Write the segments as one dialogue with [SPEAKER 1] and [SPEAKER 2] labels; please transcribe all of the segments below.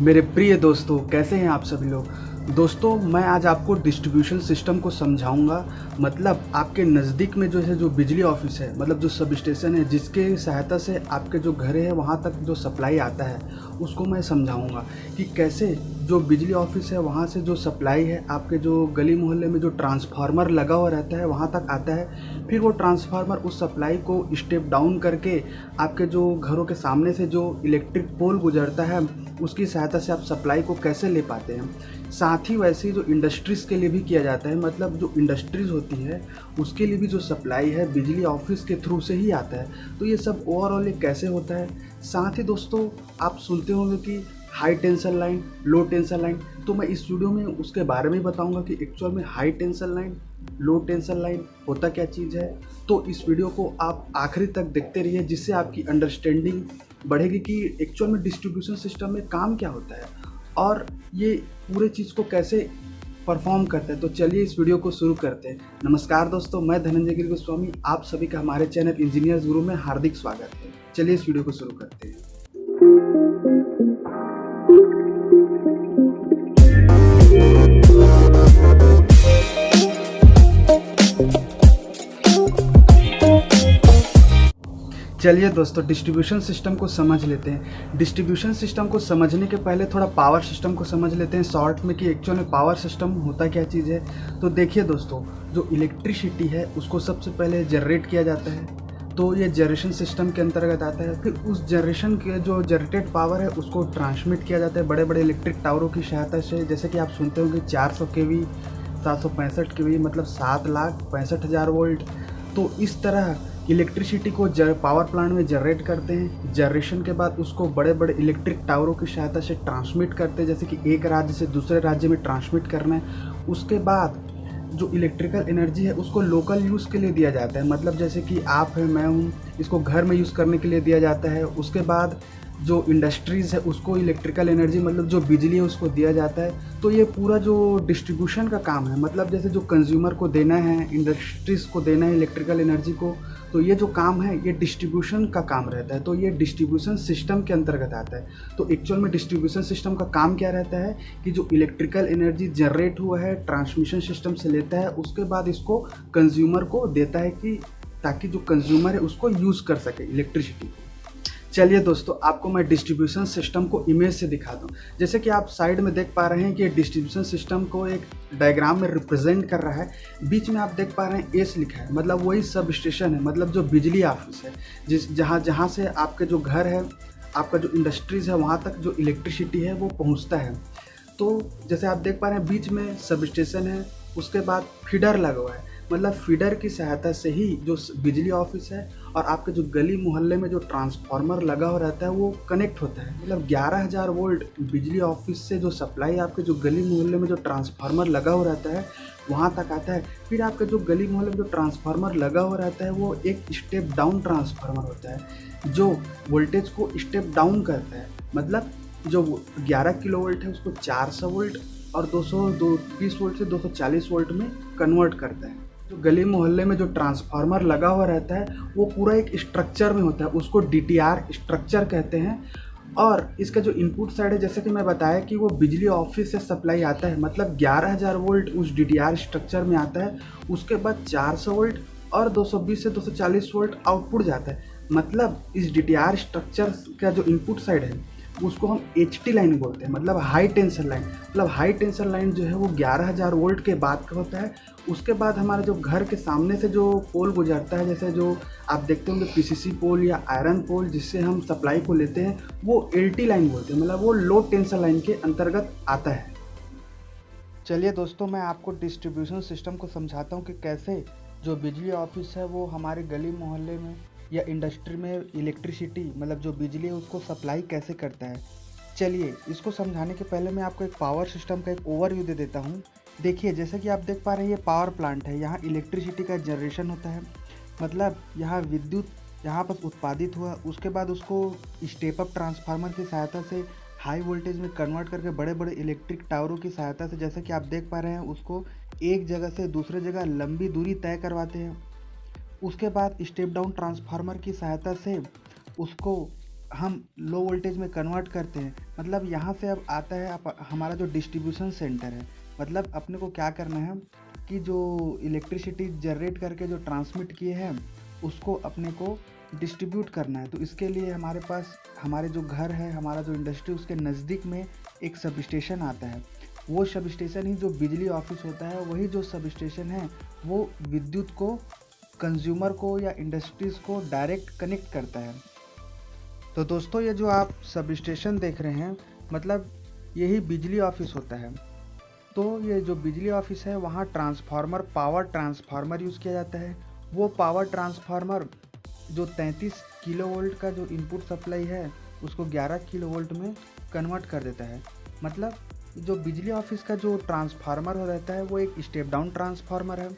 [SPEAKER 1] मेरे प्रिय दोस्तों, कैसे हैं आप सभी लोग। दोस्तों, मैं आज आपको डिस्ट्रीब्यूशन सिस्टम को समझाऊंगा। मतलब आपके नज़दीक में जो है जो बिजली ऑफिस है, मतलब जो सब स्टेशन है, जिसके सहायता से आपके जो घर है वहाँ तक जो सप्लाई आता है, उसको मैं समझाऊंगा कि कैसे जो बिजली ऑफिस है वहाँ से जो सप्लाई है आपके जो गली मोहल्ले में जो ट्रांसफार्मर लगा हुआ रहता है वहाँ तक आता है। फिर वो ट्रांसफार्मर उस सप्लाई को स्टेप डाउन करके आपके जो घरों के सामने से जो इलेक्ट्रिक पोल गुजरता है उसकी सहायता से आप सप्लाई को कैसे ले पाते हैं। साथ ही वैसे ही जो इंडस्ट्रीज़ के लिए भी किया जाता है, मतलब जो इंडस्ट्रीज़ होती है उसके लिए भी जो सप्लाई है बिजली ऑफिस के थ्रू से ही आता है। तो ये सब ओवरऑल ये कैसे होता है। साथ ही दोस्तों, आप सुनते होंगे कि हाई टेंशन लाइन, लो टेंशन लाइन, तो मैं इस वीडियो में उसके बारे में बताऊंगा कि एक्चुअल में हाई टेंशन लाइन, लो टेंशन लाइन होता क्या चीज़ है। तो इस वीडियो को आप आखिरी तक देखते रहिए, जिससे आपकी अंडरस्टैंडिंग बढ़ेगी कि एक्चुअल में डिस्ट्रीब्यूशन सिस्टम में काम क्या होता है और ये पूरे चीज़ को कैसे परफॉर्म करते हैं। तो चलिए इस वीडियो को शुरू करते हैं। नमस्कार दोस्तों, मैं धनंजय गिरी गोस्वामी, आप सभी का हमारे चैनल इंजीनियर्स गुरु में हार्दिक स्वागत है। चलिए इस वीडियो को शुरू करते हैं। चलिए दोस्तों, डिस्ट्रीब्यूशन सिस्टम को समझ लेते हैं। डिस्ट्रीब्यूशन सिस्टम को समझने के पहले थोड़ा पावर सिस्टम को समझ लेते हैं शॉर्ट में कि एक्चुअल में पावर सिस्टम होता क्या चीज़ है। तो देखिए दोस्तों, जो इलेक्ट्रिसिटी है उसको सबसे पहले जनरेट किया जाता है, तो ये जनरेशन सिस्टम के अंतर्गत आता है। फिर उस जनरेशन के जो जनरेटेड पावर है उसको ट्रांसमिट किया जाता है बड़े बड़े इलेक्ट्रिक टावरों की सहायता से। जैसे कि आप सुनते होंगे 400 kV, 765 kV, मतलब 7,65,000 वोल्ट। तो इस तरह इलेक्ट्रिसिटी को पावर प्लांट में जनरेट करते हैं। जनरेशन के बाद उसको बड़े बड़े इलेक्ट्रिक टावरों की सहायता से ट्रांसमिट करते हैं, जैसे कि एक राज्य से दूसरे राज्य में ट्रांसमिट करना है। उसके बाद जो इलेक्ट्रिकल एनर्जी है उसको लोकल यूज़ के लिए दिया जाता है, मतलब जैसे कि आप हैं, मैं हूँ, इसको घर में यूज़ करने के लिए दिया जाता है। उसके बाद जो इंडस्ट्रीज़ है उसको इलेक्ट्रिकल एनर्जी, मतलब जो बिजली है, उसको दिया जाता है। तो ये पूरा जो डिस्ट्रीब्यूशन का काम है, मतलब जैसे जो कंज्यूमर को देना है, इंडस्ट्रीज़ को देना है इलेक्ट्रिकल एनर्जी को, तो ये जो काम है ये डिस्ट्रीब्यूशन का काम रहता है। तो ये डिस्ट्रीब्यूशन सिस्टम के अंतर्गत आता है। तो एक्चुअल में डिस्ट्रीब्यूशन सिस्टम का काम क्या रहता है कि जो इलेक्ट्रिकल एनर्जी जनरेट हुआ है ट्रांसमिशन सिस्टम से लेता है, उसके बाद इसको कंज्यूमर को देता है कि ताकि जो कंज्यूमर है उसको यूज़ कर सके इलेक्ट्रिसिटी को। चलिए दोस्तों, आपको मैं डिस्ट्रीब्यूशन सिस्टम को इमेज से दिखा दूं। जैसे कि आप साइड में देख पा रहे हैं कि डिस्ट्रीब्यूशन सिस्टम को एक डायग्राम में रिप्रेजेंट कर रहा है। बीच में आप देख पा रहे हैं एस लिखा है, मतलब वही सब स्टेशन है, मतलब जो बिजली ऑफिस है, जहाँ से आपके जो घर है, आपका जो इंडस्ट्रीज़ है, वहाँ तक जो इलेक्ट्रिसिटी है वो पहुँचता है। तो जैसे आप देख पा रहे हैं बीच में सब स्टेशन है, उसके बाद फीडर लगा हुआ है, मतलब फीडर की सहायता से ही जो बिजली ऑफिस है और आपके जो गली मोहल्ले में जो ट्रांसफार्मर लगा हुआ रहता है वो कनेक्ट होता है। मतलब 11,000 वोल्ट बिजली ऑफिस से जो सप्लाई आपके जो गली मोहल्ले में जो ट्रांसफार्मर लगा हुआ रहता है वहाँ तक आता है। फिर आपके जो गली मोहल्ले में जो ट्रांसफार्मर लगा हुआ रहता है वो एक स्टेप डाउन ट्रांसफार्मर होता है, जो वोल्टेज को स्टेप डाउन करता है। मतलब जो 11 किलो वोल्ट है उसको 400 वोल्ट और 220 वोल्ट से 240 वोल्ट में कन्वर्ट करता है। जो गली मोहल्ले में जो ट्रांसफार्मर लगा हुआ रहता है वो पूरा एक स्ट्रक्चर में होता है, उसको DTR स्ट्रक्चर कहते हैं। और इसका जो इनपुट साइड है, जैसे कि मैं बताया कि वो बिजली ऑफिस से सप्लाई आता है, मतलब 11,000 वोल्ट उस DTR स्ट्रक्चर में आता है। उसके बाद 400 वोल्ट और 220 से 240 वोल्ट आउटपुट जाता है। मतलब इस DTR स्ट्रक्चर का जो इनपुट साइड है उसको हम HT लाइन बोलते हैं, मतलब हाई टेंशन लाइन। मतलब हाई टेंशन लाइन जो है वो 11,000 वोल्ट के बाद का होता है। उसके बाद हमारे जो घर के सामने से जो पोल गुजरता है, जैसे जो आप देखते होंगे PCC पोल या आयरन पोल, जिससे हम सप्लाई को लेते हैं, वो LT लाइन बोलते हैं, मतलब वो लो टेंशन लाइन के अंतर्गत आता है। चलिए दोस्तों, मैं आपको डिस्ट्रीब्यूशन सिस्टम को समझाता हूँ कि कैसे जो बिजली ऑफिस है वो हमारे गली मोहल्ले में या इंडस्ट्री में इलेक्ट्रिसिटी, मतलब जो बिजली है उसको सप्लाई कैसे करता है। चलिए इसको समझाने के पहले मैं आपको एक पावर सिस्टम का एक ओवरव्यू दे देता हूँ। देखिए, जैसे कि आप देख पा रहे हैं ये पावर प्लांट है, यहाँ इलेक्ट्रिसिटी का जनरेशन होता है, मतलब यहाँ विद्युत यहाँ पर उत्पादित हुआ, उसके बाद उसको स्टेप अप ट्रांसफार्मर की सहायता से हाई वोल्टेज में कन्वर्ट करके बड़े बड़े इलेक्ट्रिक टावरों की सहायता से, जैसे कि आप देख पा रहे हैं, उसको एक जगह से दूसरे जगह लंबी दूरी तय करवाते हैं। उसके बाद स्टेप डाउन ट्रांसफार्मर की सहायता से उसको हम लो वोल्टेज में कन्वर्ट करते हैं। मतलब यहाँ से अब आता है हमारा जो डिस्ट्रीब्यूशन सेंटर है। मतलब अपने को क्या करना है कि जो इलेक्ट्रिसिटी जनरेट करके जो ट्रांसमिट किए हैं उसको अपने को डिस्ट्रीब्यूट करना है। तो इसके लिए हमारे पास हमारे जो घर है, हमारा जो इंडस्ट्री, उसके नज़दीक में एक सब स्टेशन आता है। वो सब स्टेशन ही जो बिजली ऑफिस होता है, वही जो सब स्टेशन है वो विद्युत को कंज्यूमर को या इंडस्ट्रीज़ को डायरेक्ट कनेक्ट करता है। तो दोस्तों ये जो आप सब स्टेशन देख रहे हैं, मतलब यही बिजली ऑफिस होता है। तो ये जो बिजली ऑफिस है वहाँ ट्रांसफार्मर, पावर ट्रांसफार्मर यूज़ किया जाता है। वो पावर ट्रांसफार्मर जो 33 किलोवोल्ट का जो इनपुट सप्लाई है उसको 11 किलोवोल्ट में कन्वर्ट कर देता है। मतलब जो बिजली ऑफिस का जो ट्रांसफार्मर हो रहता है वो एक स्टेप डाउन ट्रांसफार्मर है।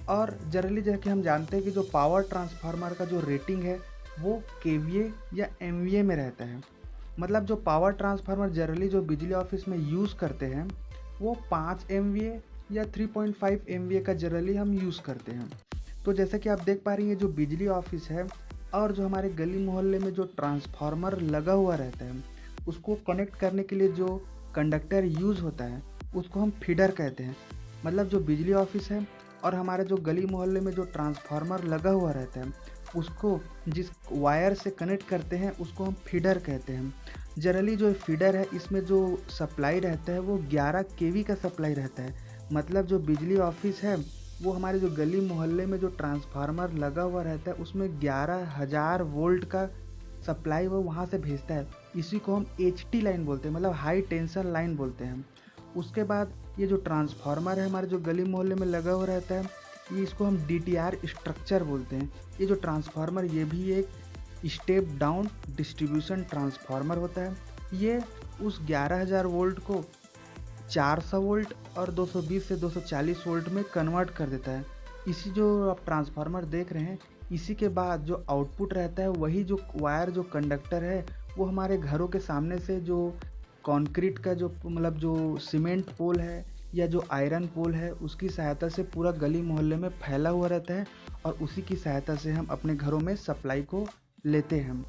[SPEAKER 1] और जनरली जैसे कि हम जानते हैं कि जो पावर ट्रांसफार्मर का जो रेटिंग है वो केवीए या एमवीए में रहता है। मतलब जो पावर ट्रांसफार्मर जनरली जो बिजली ऑफिस में यूज़ करते हैं वो 5 एमवीए या 3.5 एमवीए का जनरली हम यूज़ करते हैं। तो जैसे कि आप देख पा रही हैं जो बिजली ऑफिस है और जो हमारे गली मोहल्ले में जो ट्रांसफार्मर लगा हुआ रहता है उसको कनेक्ट करने के लिए जो कंडक्टर यूज़ होता है उसको हम फीडर कहते हैं। मतलब जो बिजली ऑफिस है और हमारे जो गली मोहल्ले में जो ट्रांसफार्मर लगा हुआ रहता है उसको जिस वायर से कनेक्ट करते हैं उसको हम फीडर कहते हैं। जनरली जो फीडर है इसमें जो सप्लाई रहता है वो 11 केवी का सप्लाई रहता है। मतलब जो बिजली ऑफिस है वो हमारे जो गली मोहल्ले में जो ट्रांसफार्मर लगा हुआ रहता है उसमें 11,000 वोल्ट का सप्लाई वो वहाँ से भेजता है। इसी को हम HT लाइन बोलते हैं, मतलब हाई टेंशन लाइन बोलते हैं। उसके बाद ये जो ट्रांसफार्मर है हमारे जो गली मोहल्ले में लगा हुआ रहता है ये इसको हम DTR स्ट्रक्चर बोलते हैं। ये जो ट्रांसफार्मर ये भी एक स्टेप डाउन डिस्ट्रीब्यूशन ट्रांसफार्मर होता है। ये उस 11,000 वोल्ट को 400 वोल्ट और 220 से 240 वोल्ट में कन्वर्ट कर देता है। इसी जो आप ट्रांसफार्मर देख रहे हैं इसी के बाद जो आउटपुट रहता है वही जो वायर जो कंडक्टर है वो हमारे घरों के सामने से जो कंक्रीट का जो मतलब जो सीमेंट पोल है या जो आयरन पोल है उसकी सहायता से पूरा गली मोहल्ले में फैला हुआ रहता है और उसी की सहायता से हम अपने घरों में सप्लाई को लेते हैं।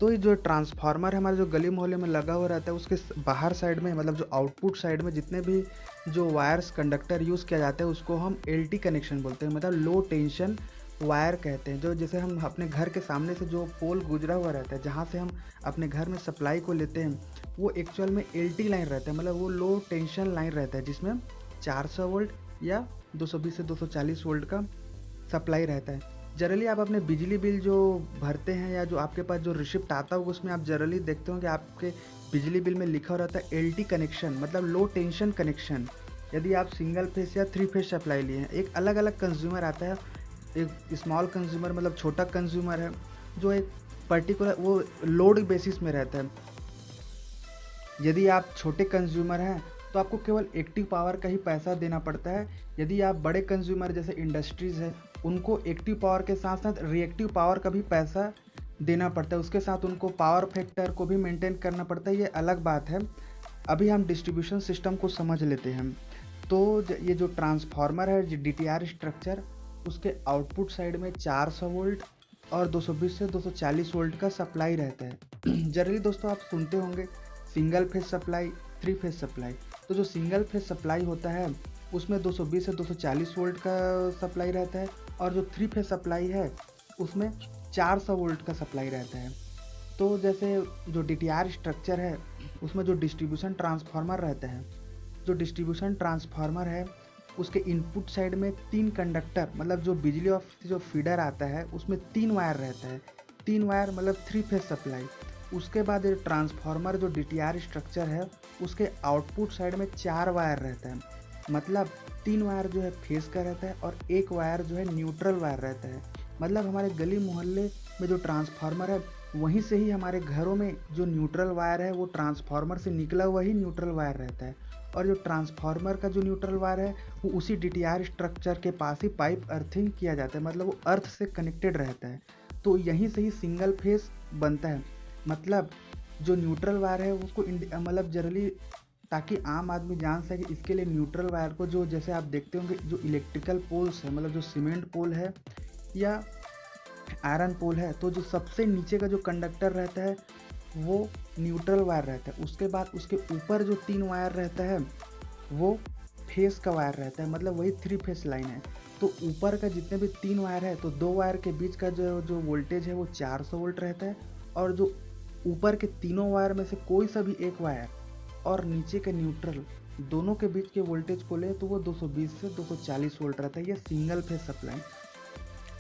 [SPEAKER 1] तो ये जो ट्रांसफार्मर है हमारे जो गली मोहल्ले में लगा हुआ रहता है उसके बाहर साइड में, मतलब जो आउटपुट साइड में जितने भी जो वायर्स कंडक्टर यूज़ किया जाता है उसको हम LT कनेक्शन बोलते हैं, मतलब लो टेंशन वायर कहते हैं। जो जैसे हम अपने घर के सामने से जो पोल गुजरा हुआ रहता है जहाँ से हम अपने घर में सप्लाई को लेते हैं वो एक्चुअल में LT लाइन रहता है, मतलब वो लो टेंशन लाइन रहता है जिसमें 400 वोल्ट या 220 से 240 वोल्ट का सप्लाई रहता है। जनरली आप अपने बिजली बिल जो भरते हैं या जो आपके पास जो रिसिप्ट आता होगा उसमें आप जनरली देखते हो कि आपके बिजली बिल में लिखा रहता है LT कनेक्शन, मतलब लो टेंशन कनेक्शन। यदि आप सिंगल फेस या 3 फेस सप्लाई लिए हैं, एक अलग अलग कंज्यूमर आता है। एक स्मॉल कंज्यूमर मतलब छोटा कंज्यूमर है जो एक पर्टिकुलर वो लोड बेसिस में रहता है। यदि आप छोटे कंज्यूमर हैं तो आपको केवल एक्टिव पावर का ही पैसा देना पड़ता है। यदि आप बड़े कंज्यूमर जैसे इंडस्ट्रीज़ है उनको एक्टिव पावर के साथ साथ रिएक्टिव पावर का भी पैसा देना पड़ता है, उसके साथ उनको पावर फैक्टर को भी मेंटेन करना पड़ता है, ये अलग बात है। अभी हम डिस्ट्रीब्यूशन सिस्टम को समझ लेते हैं। तो ये जो ट्रांसफार्मर है DTR स्ट्रक्चर उसके आउटपुट साइड में 400 वोल्ट और 220 से 240 वोल्ट का सप्लाई रहता है। जनरली दोस्तों आप सुनते होंगे single phase supply, 3 phase supply. तो जो सिंगल फेज सप्लाई होता है उसमें 220 से 240 वोल्ट का सप्लाई रहता है और जो 3 फेज सप्लाई है उसमें 400 वोल्ट का सप्लाई रहता है। तो जैसे जो DTR स्ट्रक्चर है उसमें जो डिस्ट्रीब्यूशन ट्रांसफार्मर रहता है, जो डिस्ट्रीब्यूशन ट्रांसफार्मर है उसके इनपुट साइड में 3 कंडक्टर, मतलब जो बिजली ऑफिस जो फीडर आता है उसमें 3 वायर रहता है। 3 वायर मतलब 3 फेज सप्लाई। उसके बाद ये ट्रांसफार्मर जो DTR स्ट्रक्चर है उसके आउटपुट साइड में 4 वायर रहता है, मतलब 3 वायर जो है फेस का रहता है और 1 वायर जो है न्यूट्रल वायर रहता है। मतलब हमारे गली मोहल्ले में जो ट्रांसफार्मर है वहीं से ही हमारे घरों में जो न्यूट्रल वायर है वो ट्रांसफार्मर से निकला हुआ ही न्यूट्रल वायर रहता है और जो ट्रांसफार्मर का जो न्यूट्रल वायर है वो उसी DTR स्ट्रक्चर के पास ही पाइप अर्थिंग किया जाता है, मतलब वो अर्थ से कनेक्टेड रहता है। तो यहीं से ही सिंगल फेस बनता है। मतलब जो न्यूट्रल वायर है उसको मतलब जनरली ताकि आम आदमी जान सके इसके लिए न्यूट्रल वायर को जो जैसे आप देखते होंगे जो इलेक्ट्रिकल पोल्स है, मतलब जो सीमेंट पोल है या आयरन पोल है तो जो सबसे नीचे का जो कंडक्टर रहता है वो न्यूट्रल वायर रहता है। उसके बाद उसके ऊपर जो 3 वायर रहता है वो फेस का वायर रहता है, मतलब वही 3 फेस लाइन है। तो ऊपर का जितने भी 3 वायर है तो 2 वायर के बीच का जो वोल्टेज है वो 400 वोल्ट रहता है, और जो ऊपर के तीनों वायर में से कोई सा भी एक वायर और नीचे का न्यूट्रल दोनों के बीच के वोल्टेज को ले तो वो 220 से 240 वोल्ट रहता है। ये सिंगल फेज सप्लाई।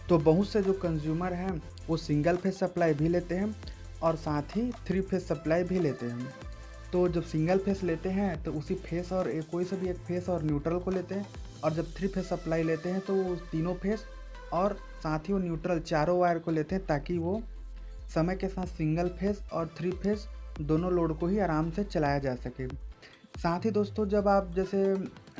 [SPEAKER 1] तो बहुत से जो कंज्यूमर हैं वो सिंगल फेज सप्लाई भी लेते हैं और साथ ही 3 फेज सप्लाई भी लेते हैं। तो जब सिंगल फेस लेते हैं तो उसी फेस और कोई सा भी एक फेस और न्यूट्रल को लेते हैं, और जब 3 फेस सप्लाई लेते हैं तो वो तीनों फेस और साथ ही वो न्यूट्रल चारों वायर को लेते हैं, ताकि वो समय के साथ सिंगल फेस और 3 फेस दोनों लोड को ही आराम से चलाया जा सके। साथ ही दोस्तों जब आप जैसे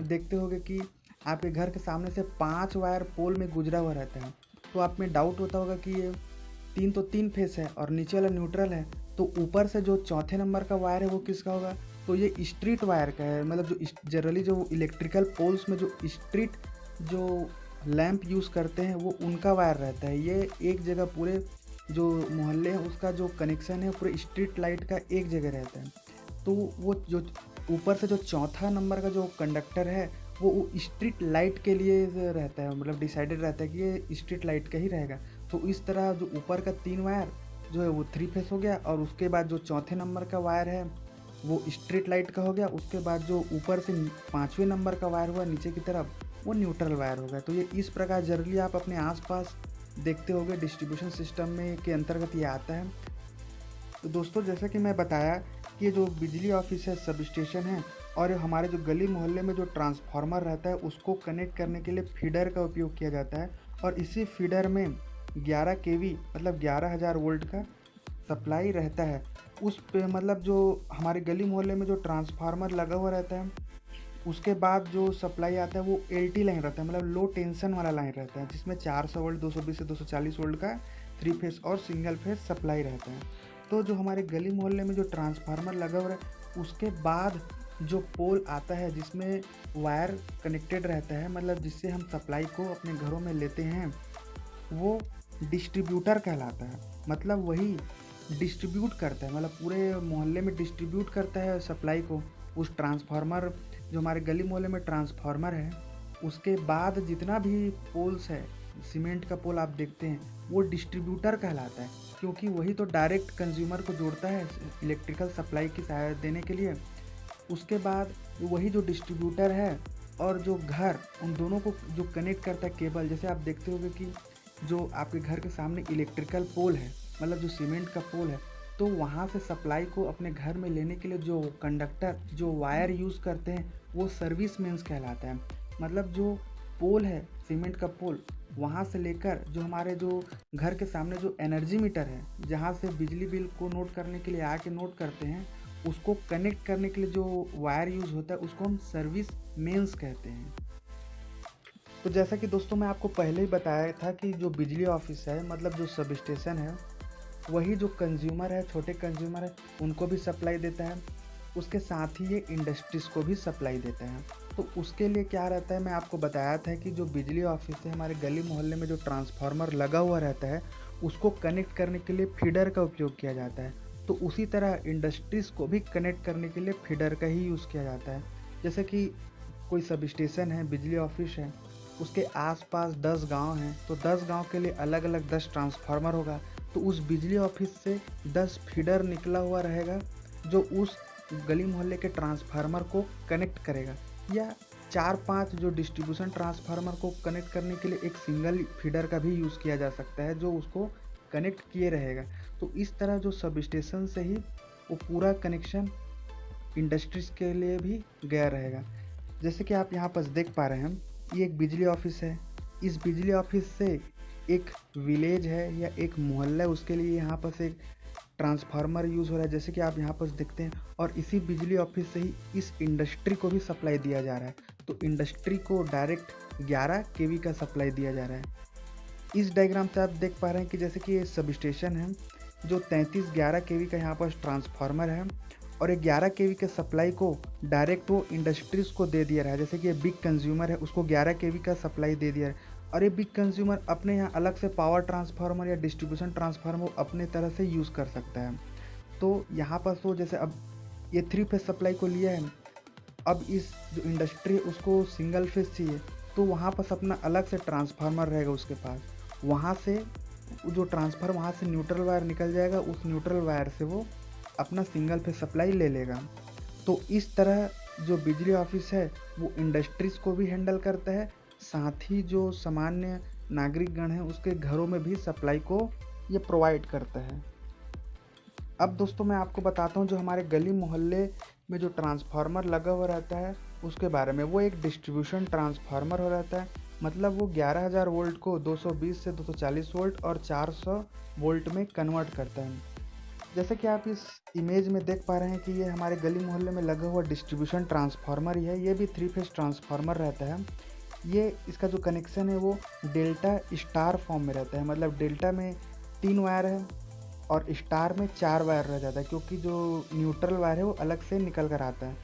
[SPEAKER 1] देखते होंगे कि आपके घर के सामने से 5 वायर पोल में गुजरा हुआ रहता है, तो आप में डाउट होता होगा कि ये 3 फेस है और नीचे वाला न्यूट्रल है, तो ऊपर से जो चौथे नंबर का वायर है वो किसका होगा? तो ये स्ट्रीट वायर का है। मतलब जो जनरली जो इलेक्ट्रिकल पोल्स में जो स्ट्रीट जो लैंप यूज़ करते हैं वो उनका वायर रहता है। ये एक जगह पूरे जो मोहल्ले हैं उसका जो कनेक्शन है पूरे स्ट्रीट लाइट का एक जगह रहता है। तो वो जो ऊपर से जो चौथा नंबर का जो कंडक्टर है वो स्ट्रीट लाइट के लिए रहता है, मतलब डिसाइडेड रहता है कि ये स्ट्रीट लाइट का ही रहेगा। तो इस तरह जो ऊपर का 3 वायर जो है वो 3 फेस हो गया, और उसके बाद जो चौथे नंबर का वायर है वो स्ट्रीट लाइट का हो गया। उसके बाद जो ऊपर से 5वें नंबर का वायर हुआ नीचे की तरफ वो न्यूट्रल वायर हो गया। तो ये इस प्रकार जनरली आप अपने आसपास देखते होंगे डिस्ट्रीब्यूशन सिस्टम में के अंतर्गत ये आता है। तो दोस्तों जैसा कि मैं बताया कि ये जो बिजली ऑफिस है, सब स्टेशन है, और हमारे जो गली मोहल्ले में जो ट्रांसफार्मर रहता है उसको कनेक्ट करने के लिए फीडर का उपयोग किया जाता है। और इसी फीडर में 11 केवी मतलब 11,000 वोल्ट का सप्लाई रहता है। उस पे मतलब जो हमारे गली मोहल्ले में जो ट्रांसफार्मर लगा हुआ रहता है उसके बाद जो सप्लाई आता है वो LT लाइन रहता है, मतलब लो टेंशन वाला लाइन रहता है, जिसमें 400 वोल्ट 220 से 240 वोल्ट का 3 फेस और सिंगल फेस सप्लाई रहता है। तो जो हमारे गली मोहल्ले में जो ट्रांसफार्मर लगा हुआ है उसके बाद जो पोल आता है जिसमें वायर कनेक्टेड रहता है, मतलब जिससे हम सप्लाई को अपने घरों में लेते हैं, वो डिस्ट्रीब्यूटर कहलाता है। मतलब वही डिस्ट्रीब्यूट करता है, मतलब पूरे मोहल्ले में डिस्ट्रीब्यूट करता है सप्लाई को। उस ट्रांसफार्मर जो हमारे गली मोहल्ले में ट्रांसफार्मर है उसके बाद जितना भी पोल्स है, सीमेंट का पोल आप देखते हैं, वो डिस्ट्रीब्यूटर कहलाता है, क्योंकि वही तो डायरेक्ट कंज्यूमर को जोड़ता है इलेक्ट्रिकल सप्लाई की सहायता देने के लिए। उसके बाद वही जो डिस्ट्रीब्यूटर है और जो घर, उन दोनों को जो कनेक्ट करता है केबल। जैसे आप देखते होंगे कि जो आपके घर के सामने इलेक्ट्रिकल पोल है, मतलब जो सीमेंट का पोल है, तो वहाँ से सप्लाई को अपने घर में लेने के लिए जो कंडक्टर जो वायर यूज़ करते हैं वो सर्विस मेंस कहलाता है। मतलब जो पोल है सीमेंट का पोल, वहाँ से लेकर जो हमारे जो घर के सामने जो एनर्जी मीटर है, जहाँ से बिजली बिल को नोट करने के लिए आके नोट करते हैं, उसको कनेक्ट करने के लिए जो वायर यूज़ होता है उसको हम सर्विस मेंस कहते हैं। तो जैसा कि दोस्तों मैं आपको पहले ही बताया था कि जो बिजली ऑफिस है, मतलब जो सब स्टेशन है, वही जो कंज्यूमर है, छोटे कंज्यूमर है, उनको भी सप्लाई देता है। उसके साथ ही ये इंडस्ट्रीज़ को भी सप्लाई देता है। तो उसके लिए क्या रहता है, मैं आपको बताया था कि जो बिजली ऑफिस है, हमारे गली मोहल्ले में जो ट्रांसफार्मर लगा हुआ रहता है उसको कनेक्ट करने के लिए फीडर का उपयोग किया जाता है। तो उसी तरह इंडस्ट्रीज़ को भी कनेक्ट करने के लिए फीडर का ही यूज़ किया जाता है। जैसे कि कोई सब स्टेशन है, बिजली ऑफिस है, उसके आसपास 10 गांव हैं, तो 10 गांव के लिए अलग अलग 10 ट्रांसफार्मर होगा। तो उस बिजली ऑफिस से 10 फीडर निकला हुआ रहेगा जो उस गली मोहल्ले के ट्रांसफार्मर को कनेक्ट करेगा, या 4-5 जो डिस्ट्रीब्यूशन ट्रांसफार्मर को कनेक्ट करने के लिए एक सिंगल फीडर का भी यूज़ किया जा सकता है जो उसको कनेक्ट किए रहेगा। तो इस तरह जो सब स्टेशन से ही वो पूरा कनेक्शन इंडस्ट्रीज़ के लिए भी गया रहेगा। जैसे कि आप यहाँ पर देख पा रहे हैं, ये एक बिजली ऑफिस है। इस बिजली ऑफिस से एक विलेज है या एक मोहल्ला है, उसके लिए यहाँ पर से ट्रांसफार्मर यूज़ हो रहा है, जैसे कि आप यहाँ पर देखते हैं। और इसी बिजली ऑफिस से ही इस इंडस्ट्री को भी सप्लाई दिया जा रहा है। तो इंडस्ट्री को डायरेक्ट 11 केवी का सप्लाई दिया जा रहा है। इस डायग्राम से आप देख पा रहे हैं कि जैसे कि ये सब स्टेशन है, जो 33-11 केवी का यहाँ पर ट्रांसफार्मर है, और 11 केवी के सप्लाई को डायरेक्ट वो इंडस्ट्रीज़ को दे दिया रहा है। जैसे कि ये बिग कंज्यूमर है, उसको 11 केवी का सप्लाई दे दिया है। और ये बिग कंज्यूमर अपने यहाँ अलग से पावर ट्रांसफार्मर या डिस्ट्रीब्यूशन ट्रांसफार्मर अपने तरह से यूज़ कर सकता है। तो यहाँ पर तो जैसे अब ये 3 फेज सप्लाई को लिया है, अब इस जो इंडस्ट्री है उसको सिंगल फेज चाहिए, तो वहाँ पर अपना अलग से ट्रांसफार्मर रहेगा उसके पास। वहाँ से जो ट्रांसफर वहाँ से न्यूट्रल वायर निकल जाएगा, उस न्यूट्रल वायर से वो अपना सिंगल फेज सप्लाई ले लेगा। तो इस तरह जो बिजली ऑफिस है वो इंडस्ट्रीज़ को भी हैंडल करता है, साथ ही जो सामान्य नागरिकगण हैं उसके घरों में भी सप्लाई को ये प्रोवाइड करता है। अब दोस्तों मैं आपको बताता हूँ जो हमारे गली मोहल्ले में जो ट्रांसफार्मर लगा हुआ रहता है उसके बारे में। वो एक डिस्ट्रीब्यूशन ट्रांसफार्मर हो रहता है, मतलब वो 11,000 वोल्ट को 220 से 240 वोल्ट और 400 वोल्ट में कन्वर्ट करता है। जैसे कि आप इस इमेज में देख पा रहे हैं कि ये हमारे गली मोहल्ले में लगा हुआ डिस्ट्रीब्यूशन ट्रांसफार्मर ही है। ये भी 3 फेज ट्रांसफार्मर रहता है। ये इसका जो कनेक्शन है वो डेल्टा स्टार फॉर्म में रहता है, मतलब डेल्टा में 3 वायर है और स्टार में 4 वायर रह जाता है, क्योंकि जो न्यूट्रल वायर है वो अलग से निकल कर आता है।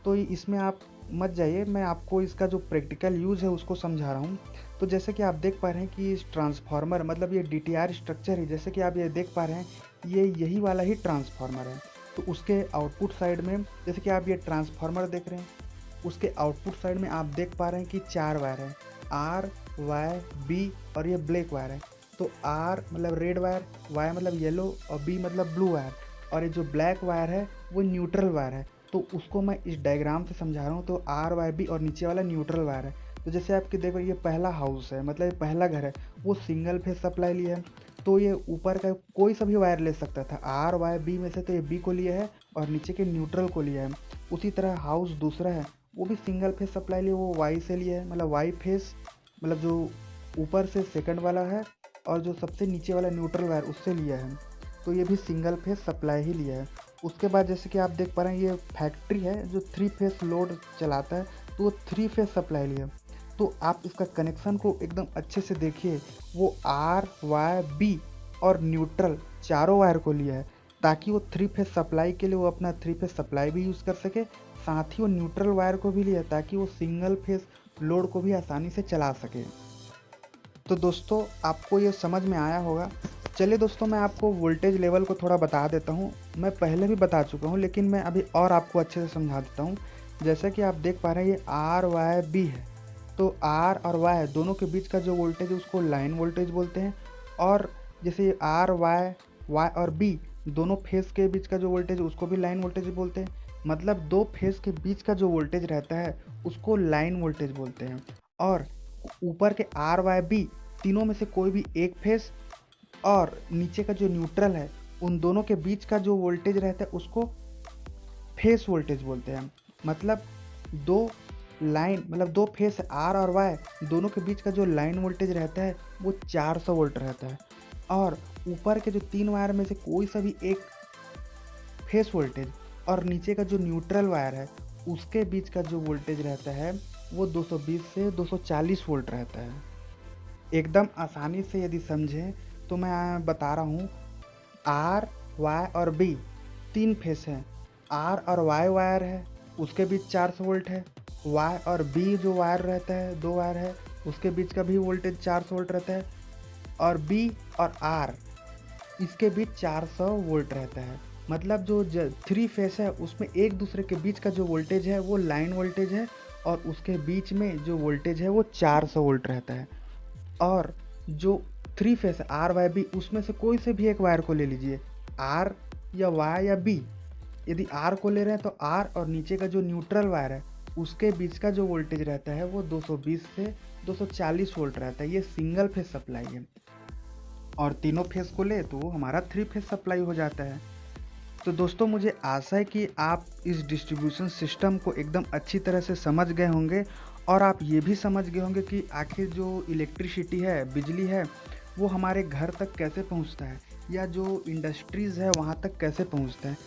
[SPEAKER 1] तो इसमें आप मत जाइए, मैं आपको इसका जो प्रैक्टिकल यूज़ है उसको समझा रहा हूँ। तो जैसे कि आप देख पा रहे हैं कि इस ट्रांसफार्मर मतलब ये DTR स्ट्रक्चर है, जैसे कि आप ये देख पा रहे हैं ये यही वाला ही ट्रांसफार्मर है। तो उसके आउटपुट साइड में जैसे कि आप ये ट्रांसफार्मर देख रहे हैं, उसके आउटपुट साइड में आप देख पा रहे हैं कि 4 वायर है, R, Y, B और ये ब्लैक वायर है। तो R मतलब रेड वायर, Y मतलब येलो और B मतलब ब्लू वायर, और ये जो ब्लैक वायर है वो न्यूट्रल वायर है। तो उसको मैं इस डायग्राम से समझा रहा हूँ। तो RYB और नीचे वाला न्यूट्रल वायर है। तो जैसे आपके देखो ये पहला हाउस है, मतलब ये पहला घर है, वो सिंगल फेज सप्लाई लिया है, तो ये ऊपर का कोई सा भी वायर ले सकता था RYB में से, तो ये B को लिया है और नीचे के न्यूट्रल को लिया है। उसी तरह हाउस दूसरा है, वो भी सिंगल फेज सप्लाई लिया, वो Y से लिया है, मतलब Y फेज मतलब जो ऊपर से सेकंड वाला है और जो सबसे नीचे वाला न्यूट्रल वायर उससे लिया है। तो ये भी सिंगल फेज सप्लाई ही लिया है। उसके बाद जैसे कि आप देख पा रहे हैं ये फैक्ट्री है जो 3 फेज लोड चलाता है, तो वो 3 फेज सप्लाई लिया। तो आप इसका कनेक्शन को एकदम अच्छे से देखिए, वो RYB और न्यूट्रल चारों वायर को लिया है, ताकि वो 3 फेज सप्लाई के लिए वो अपना 3 फेज सप्लाई भी यूज़ कर सके, साथ ही वो न्यूट्रल वायर को भी लिया ताकि वो सिंगल फेज लोड को भी आसानी से चला सके। तो दोस्तों आपको ये समझ में आया होगा। चलिए दोस्तों मैं आपको वोल्टेज लेवल को थोड़ा बता देता हूँ। मैं पहले भी बता चुका हूँ लेकिन मैं अभी और आपको अच्छे से समझा देता हूँ। जैसे कि आप देख पा रहे हैं ये RYB है, तो R और Y दोनों के बीच का जो वोल्टेज है उसको लाइन वोल्टेज बोलते हैं। और जैसे Y और B दोनों फेस के बीच का जो वोल्टेज है उसको भी लाइन वोल्टेज बोलते हैं। मतलब दो फेस के बीच का जो वोल्टेज रहता है उसको लाइन वोल्टेज बोलते हैं। और ऊपर के RYB तीनों में से कोई भी एक फेस और नीचे का जो न्यूट्रल है उन दोनों के बीच का जो वोल्टेज रहता है उसको फेस वोल्टेज बोलते हैं। मतलब दो लाइन मतलब दो फेस R और Y दोनों के बीच का जो लाइन वोल्टेज रहता है वो 400 वोल्ट रहता है। और ऊपर के जो 3 वायर में से कोई सा भी एक फेस वोल्टेज और नीचे का जो न्यूट्रल वायर है उसके बीच का जो वोल्टेज रहता है वो 220 से 240 वोल्ट रहता है। एकदम आसानी से यदि समझें तो मैं बता रहा हूँ, R, Y और B 3 फेस हैं। R और Y वायर है उसके बीच 400 वोल्ट है। Y और B जो वायर रहता है 2 वायर है उसके बीच का भी वोल्टेज 400 वोल्ट रहता है। और B और R इसके बीच 400 वोल्ट रहता है। मतलब जो 3 फेस है उसमें एक दूसरे के बीच का जो वोल्टेज है वो लाइन वोल्टेज है और उसके बीच में जो वोल्टेज है वो 400 वोल्ट रहता है। और जो 3 फेस है RYB उसमें से कोई से भी एक वायर को ले लीजिए, R या Y या B। यदि R को ले रहे हैं तो R और नीचे का जो न्यूट्रल वायर है उसके बीच का जो वोल्टेज रहता है वो 220 से 240 वोल्ट रहता है। ये सिंगल फेस सप्लाई है। और तीनों फेस को ले तो हमारा 3 फेस सप्लाई हो जाता है। तो दोस्तों मुझे आशा है कि आप इस डिस्ट्रीब्यूशन सिस्टम को एकदम अच्छी तरह से समझ गए होंगे और आप ये भी समझ गए होंगे कि आखिर जो इलेक्ट्रिसिटी है, बिजली है, वो हमारे घर तक कैसे पहुंचता है या जो इंडस्ट्रीज़ है वहां तक कैसे पहुंचता है।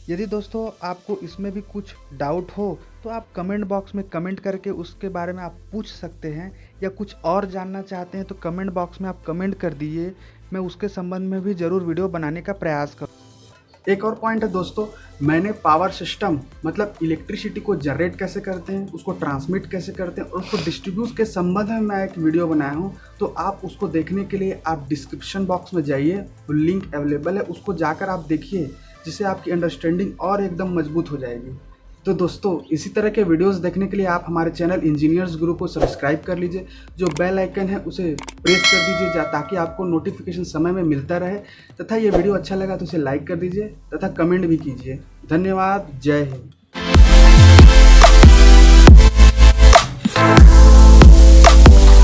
[SPEAKER 1] यदि दोस्तों आपको इसमें भी कुछ डाउट हो तो आप कमेंट बॉक्स में कमेंट करके उसके बारे में आप पूछ सकते हैं, या कुछ और जानना चाहते हैं तो कमेंट बॉक्स में आप कमेंट कर दीजिए, मैं उसके संबंध में भी ज़रूर वीडियो बनाने का प्रयास करूँ। एक और पॉइंट है दोस्तों, मैंने पावर सिस्टम मतलब इलेक्ट्रिसिटी को जनरेट कैसे करते हैं, उसको ट्रांसमिट कैसे करते हैं और उसको डिस्ट्रीब्यूट के संबंध में मैं एक वीडियो बनाया हूं। तो आप उसको देखने के लिए आप डिस्क्रिप्शन बॉक्स में जाइए, लिंक अवेलेबल है, उसको जाकर आप देखिए, जिससे आपकी अंडरस्टैंडिंग और एकदम मजबूत हो जाएगी। तो दोस्तों इसी तरह के वीडियोस देखने के लिए आप हमारे चैनल इंजीनियर्स गुरु को सब्सक्राइब कर लीजिए, जो बेल आइकन है उसे प्रेस कर दीजिए ताकि आपको नोटिफिकेशन समय में मिलता रहे, तथा ये वीडियो अच्छा लगा तो इसे लाइक कर दीजिए तथा कमेंट भी कीजिए। धन्यवाद। जय हिंद।